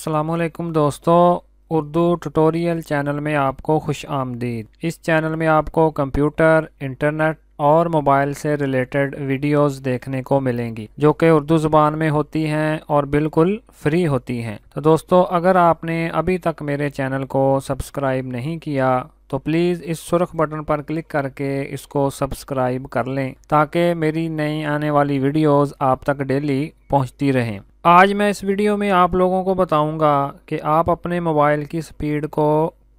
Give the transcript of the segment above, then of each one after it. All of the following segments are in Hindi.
अस्सलामुअलैकुम दोस्तों, उर्दू ट्यूटोरियल चैनल में आपको खुश आमदीद। इस चैनल में आपको कंप्यूटर, इंटरनेट और मोबाइल से रिलेटेड वीडियोस देखने को मिलेंगी जो कि उर्दू ज़ुबान में होती हैं और बिल्कुल फ्री होती हैं। तो दोस्तों, अगर आपने अभी तक मेरे चैनल को सब्सक्राइब नहीं किया तो प्लीज़ इस सुर्ख बटन पर क्लिक करके इसको सब्सक्राइब कर लें ताकि मेरी नई आने वाली वीडियोस आप तक डेली पहुंचती रहें। आज मैं इस वीडियो में आप लोगों को बताऊंगा कि आप अपने मोबाइल की स्पीड को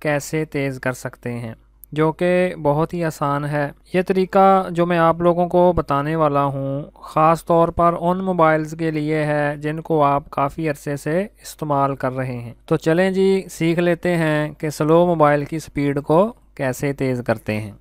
कैसे तेज़ कर सकते हैं, जो कि बहुत ही आसान है। ये तरीका जो मैं आप लोगों को बताने वाला हूँ ख़ास तौर पर उन मोबाइल्स के लिए है जिनको आप काफ़ी अरसे से इस्तेमाल कर रहे हैं। तो चलें जी, सीख लेते हैं कि स्लो मोबाइल की स्पीड को कैसे तेज़ करते हैं।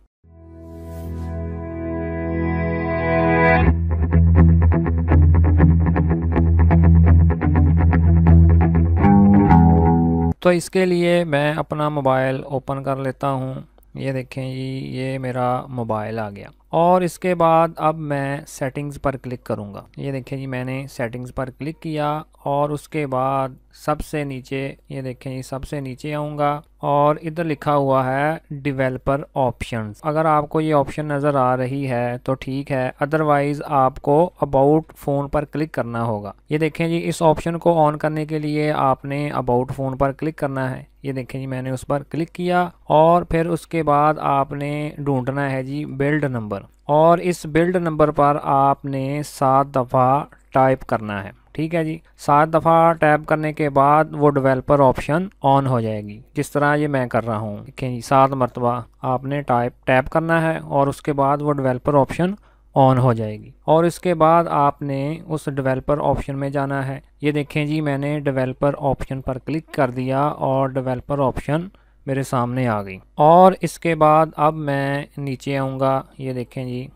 तो इसके लिए मैं अपना मोबाइल ओपन कर लेता हूँ। ये देखें जी, ये मेरा मोबाइल आ गया और इसके बाद अब मैं सेटिंग्स पर क्लिक करूँगा। ये देखें जी, मैंने सेटिंग्स पर क्लिक किया और उसके बाद सबसे नीचे, ये देखें जी, सबसे नीचे आऊँगा और इधर लिखा हुआ है डेवलपर ऑप्शंस। अगर आपको ये ऑप्शन नज़र आ रही है तो ठीक है, अदरवाइज़ आपको अबाउट फ़ोन पर क्लिक करना होगा। ये देखें जी, इस ऑप्शन को ऑन करने के लिए आपने अबाउट फ़ोन पर क्लिक करना है। ये देखें जी, मैंने उस पर क्लिक किया और फिर उसके बाद आपने ढूंढना है जी बिल्ड नंबर, और इस बिल्ड नंबर पर आपने 7 दफ़ा टाइप करना है। ठीक है जी, 7 दफ़ा टाइप करने के बाद वो डेवलपर ऑप्शन ऑन हो जाएगी, जिस तरह ये मैं कर रहा हूँ। देखें जी, 7 मरतबा आपने टैप करना है और उसके बाद वो डेवलपर ऑप्शन ऑन हो जाएगी और इसके बाद आपने उस डेवलपर ऑप्शन में जाना है। ये देखें जी, मैंने डेवलपर ऑप्शन पर क्लिक कर दिया और डेवलपर ऑप्शन मेरे सामने आ गई। और इसके बाद अब मैं नीचे आऊँगा। ये देखें जी,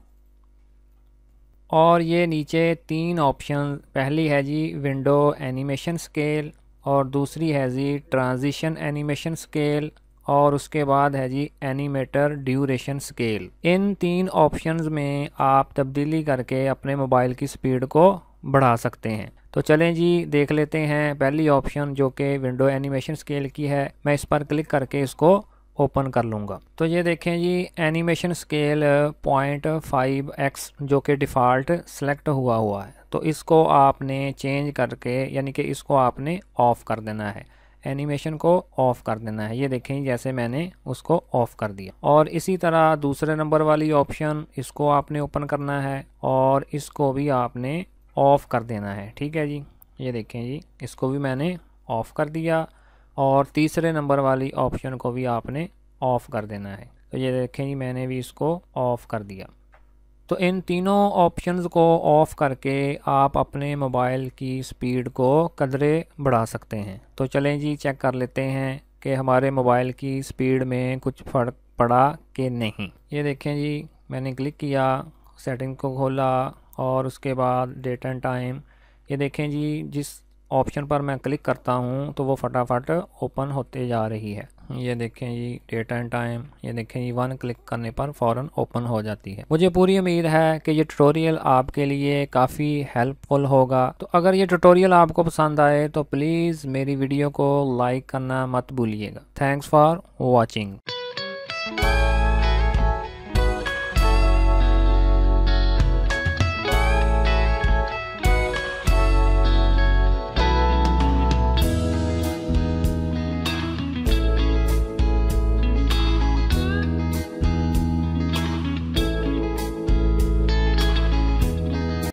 और ये नीचे 3 ऑप्शन, पहली है जी विंडो एनिमेशन स्केल और दूसरी है जी ट्रांजिशन एनिमेशन स्केल और उसके बाद है जी एनिमेटर ड्यूरेशन स्केल। इन 3 ऑप्शंस में आप तब्दीली करके अपने मोबाइल की स्पीड को बढ़ा सकते हैं। तो चलें जी, देख लेते हैं। पहली ऑप्शन जो कि विंडो एनिमेशन स्केल की है, मैं इस पर क्लिक करके इसको ओपन कर लूँगा। तो ये देखें जी, एनिमेशन स्केल 0.5x जो कि डिफ़ॉल्ट सेलेक्ट हुआ है, तो इसको आपने चेंज करके, यानी कि इसको आपने ऑफ़ कर देना है, एनिमेशन को ऑफ़ कर देना है। ये देखें, जैसे मैंने उसको ऑफ़ कर दिया। और इसी तरह दूसरे नंबर वाली ऑप्शन, इसको आपने ओपन करना है और इसको भी आपने ऑफ़ कर देना है। ठीक है जी, ये देखें जी, इसको भी मैंने ऑफ़ कर दिया और तीसरे नंबर वाली ऑप्शन को भी आपने ऑफ़ कर देना है। तो ये देखें जी, मैंने भी इसको ऑफ़ कर दिया। तो इन तीनों ऑप्शंस को ऑफ़ करके आप अपने मोबाइल की स्पीड को कदरे बढ़ा सकते हैं। तो चलें जी, चेक कर लेते हैं कि हमारे मोबाइल की स्पीड में कुछ फ़र्क पड़ा कि नहीं। ये देखें जी, मैंने क्लिक किया, सेटिंग को खोला और उसके बाद डेट एंड टाइम। ये देखें जी, जिस ऑप्शन पर मैं क्लिक करता हूँ तो वो फटाफट ओपन होते जा रही है। ये देखें जी, डेट एंड टाइम। ये देखें जी, 1 क्लिक करने पर फ़ौरन ओपन हो जाती है। मुझे पूरी उम्मीद है कि ये ट्यूटोरियल आपके लिए काफ़ी हेल्पफुल होगा। तो अगर ये ट्यूटोरियल आपको पसंद आए तो प्लीज़ मेरी वीडियो को लाइक करना मत भूलिएगा। Thanks for watching.